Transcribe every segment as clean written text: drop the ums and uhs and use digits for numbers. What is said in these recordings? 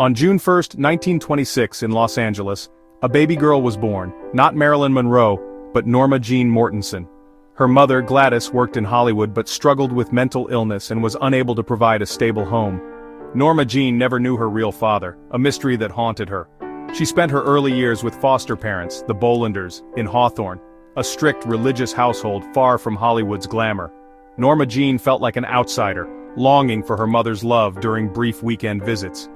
On June 1, 1926 in Los Angeles, a baby girl was born, not Marilyn Monroe, but Norma Jeane Mortensen. Her mother, Gladys, worked in Hollywood but struggled with mental illness and was unable to provide a stable home. Norma Jeane never knew her real father, a mystery that haunted her. She spent her early years with foster parents, the Bolanders, in Hawthorne, a strict religious household far from Hollywood's glamour. Norma Jeane felt like an outsider, longing for her mother's love during brief weekend visits.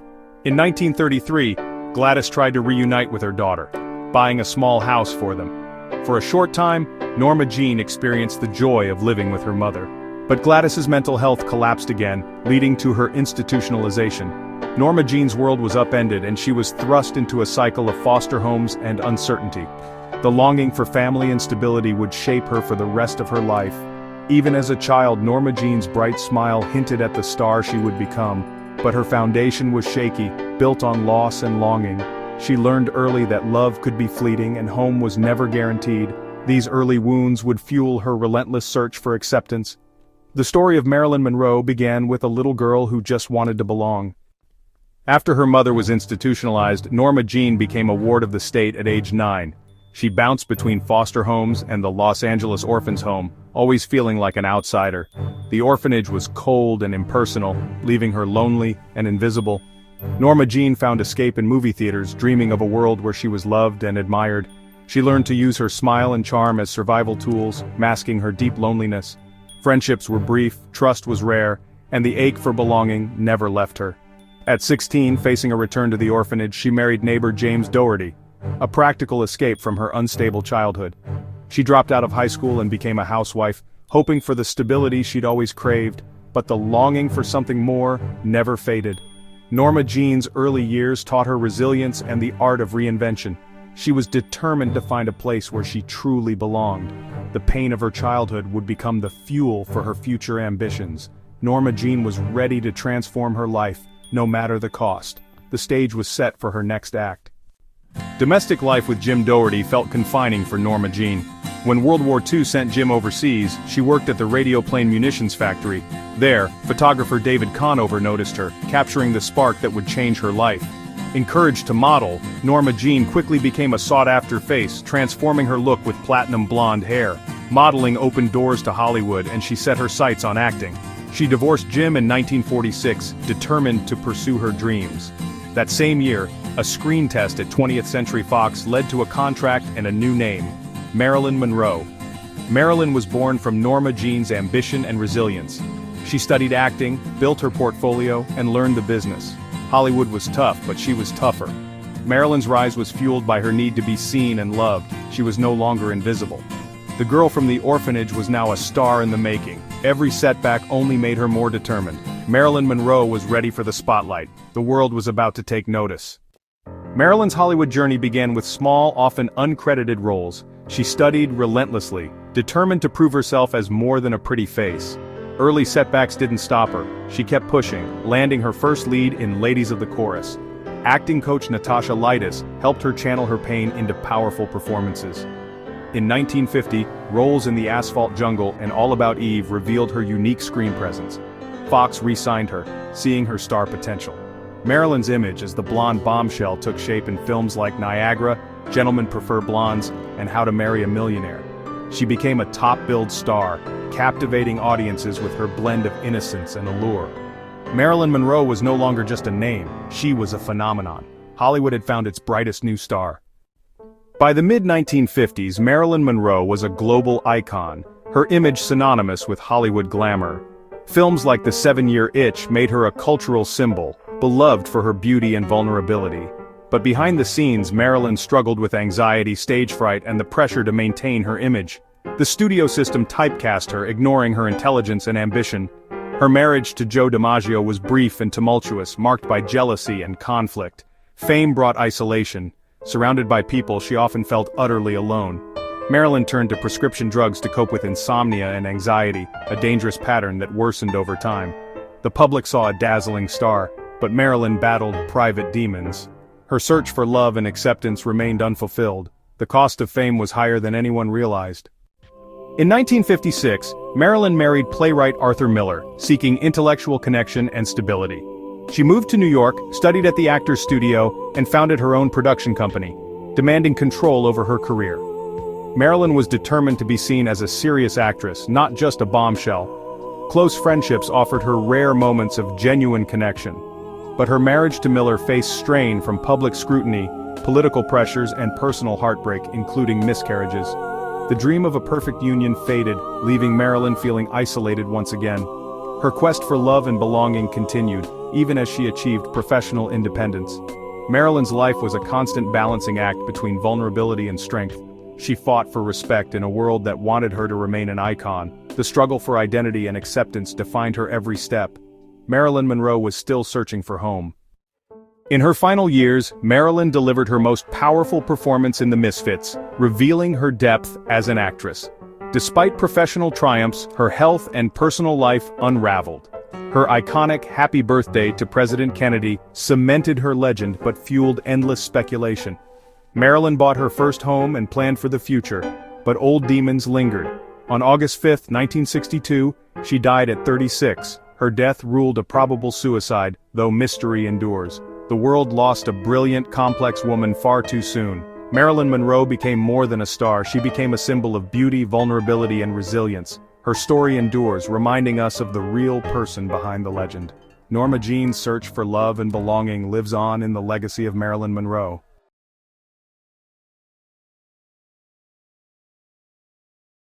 In 1933, Gladys tried to reunite with her daughter, buying a small house for them. For a short time, Norma Jeane experienced the joy of living with her mother. But Gladys's mental health collapsed again, leading to her institutionalization. Norma Jeane's world was upended and she was thrust into a cycle of foster homes and uncertainty. The longing for family and stability would shape her for the rest of her life. Even as a child, Norma Jeane's bright smile hinted at the star she would become. But her foundation was shaky, built on loss and longing. She learned early that love could be fleeting and home was never guaranteed. These early wounds would fuel her relentless search for acceptance. The story of Marilyn Monroe began with a little girl who just wanted to belong. After her mother was institutionalized, Norma Jeane became a ward of the state at age 9. She bounced between foster homes and the Los Angeles orphans' home, always feeling like an outsider. The orphanage was cold and impersonal, leaving her lonely and invisible. Norma Jeane found escape in movie theaters, dreaming of a world where she was loved and admired. She learned to use her smile and charm as survival tools, masking her deep loneliness. Friendships were brief, trust was rare, and the ache for belonging never left her. At 16, facing a return to the orphanage, she married neighbor James Doherty, a practical escape from her unstable childhood. She dropped out of high school and became a housewife, hoping for the stability she'd always craved, but the longing for something more never faded. Norma Jeane's early years taught her resilience and the art of reinvention. She was determined to find a place where she truly belonged. The pain of her childhood would become the fuel for her future ambitions. Norma Jeane was ready to transform her life, no matter the cost. The stage was set for her next act. Domestic life with Jim Doherty felt confining for Norma Jeane. When World War II sent Jim overseas, she worked at the Radioplane Munitions Factory. There, photographer David Conover noticed her, capturing the spark that would change her life. Encouraged to model, Norma Jeane quickly became a sought-after face, transforming her look with platinum blonde hair. Modeling opened doors to Hollywood and she set her sights on acting. She divorced Jim in 1946, determined to pursue her dreams. That same year, a screen test at 20th Century Fox led to a contract and a new name, Marilyn Monroe. Marilyn was born from Norma Jeane's ambition and resilience. She studied acting, built her portfolio, and learned the business. Hollywood was tough, but she was tougher. Marilyn's rise was fueled by her need to be seen and loved. She was no longer invisible. The girl from the orphanage was now a star in the making. Every setback only made her more determined. Marilyn Monroe was ready for the spotlight. The world was about to take notice. Marilyn's Hollywood journey began with small, often uncredited roles. She studied relentlessly, determined to prove herself as more than a pretty face. Early setbacks didn't stop her. She kept pushing, landing her first lead in Ladies of the Chorus. Acting coach Natasha Lightis helped her channel her pain into powerful performances. In 1950, roles in The Asphalt Jungle and All About Eve revealed her unique screen presence. Fox re-signed her, seeing her star potential. Marilyn's image as the blonde bombshell took shape in films like Niagara, Gentlemen Prefer Blondes, and How to Marry a Millionaire. She became a top-billed star, captivating audiences with her blend of innocence and allure. Marilyn Monroe was no longer just a name, she was a phenomenon. Hollywood had found its brightest new star. By the mid-1950s, Marilyn Monroe was a global icon, her image synonymous with Hollywood glamour. Films like The 7-Year Itch made her a cultural symbol, beloved for her beauty and vulnerability. But behind the scenes, Marilyn struggled with anxiety, stage fright, and the pressure to maintain her image. The studio system typecast her, ignoring her intelligence and ambition. Her marriage to Joe DiMaggio was brief and tumultuous, marked by jealousy and conflict. Fame brought isolation. Surrounded by people, she often felt utterly alone. Marilyn turned to prescription drugs to cope with insomnia and anxiety, a dangerous pattern that worsened over time. The public saw a dazzling star, but Marilyn battled private demons. Her search for love and acceptance remained unfulfilled. The cost of fame was higher than anyone realized. In 1956, Marilyn married playwright Arthur Miller, seeking intellectual connection and stability. She moved to New York, studied at the Actors Studio, and founded her own production company, demanding control over her career. Marilyn was determined to be seen as a serious actress, not just a bombshell. Close friendships offered her rare moments of genuine connection. But her marriage to Miller faced strain from public scrutiny, political pressures, and personal heartbreak, including miscarriages. The dream of a perfect union faded, leaving Marilyn feeling isolated once again. Her quest for love and belonging continued, even as she achieved professional independence. Marilyn's life was a constant balancing act between vulnerability and strength. She fought for respect in a world that wanted her to remain an icon. The struggle for identity and acceptance defined her every step. Marilyn Monroe was still searching for home. In her final years, Marilyn delivered her most powerful performance in The Misfits, revealing her depth as an actress. Despite professional triumphs, her health and personal life unraveled. Her iconic "Happy Birthday to President Kennedy" cemented her legend but fueled endless speculation. Marilyn bought her first home and planned for the future, but old demons lingered. On August 5, 1962, she died at 36. Her death ruled a probable suicide, though mystery endures. The world lost a brilliant, complex woman far too soon. Marilyn Monroe became more than a star. She became a symbol of beauty, vulnerability, and resilience. Her story endures, reminding us of the real person behind the legend. Norma Jeane's search for love and belonging lives on in the legacy of Marilyn Monroe.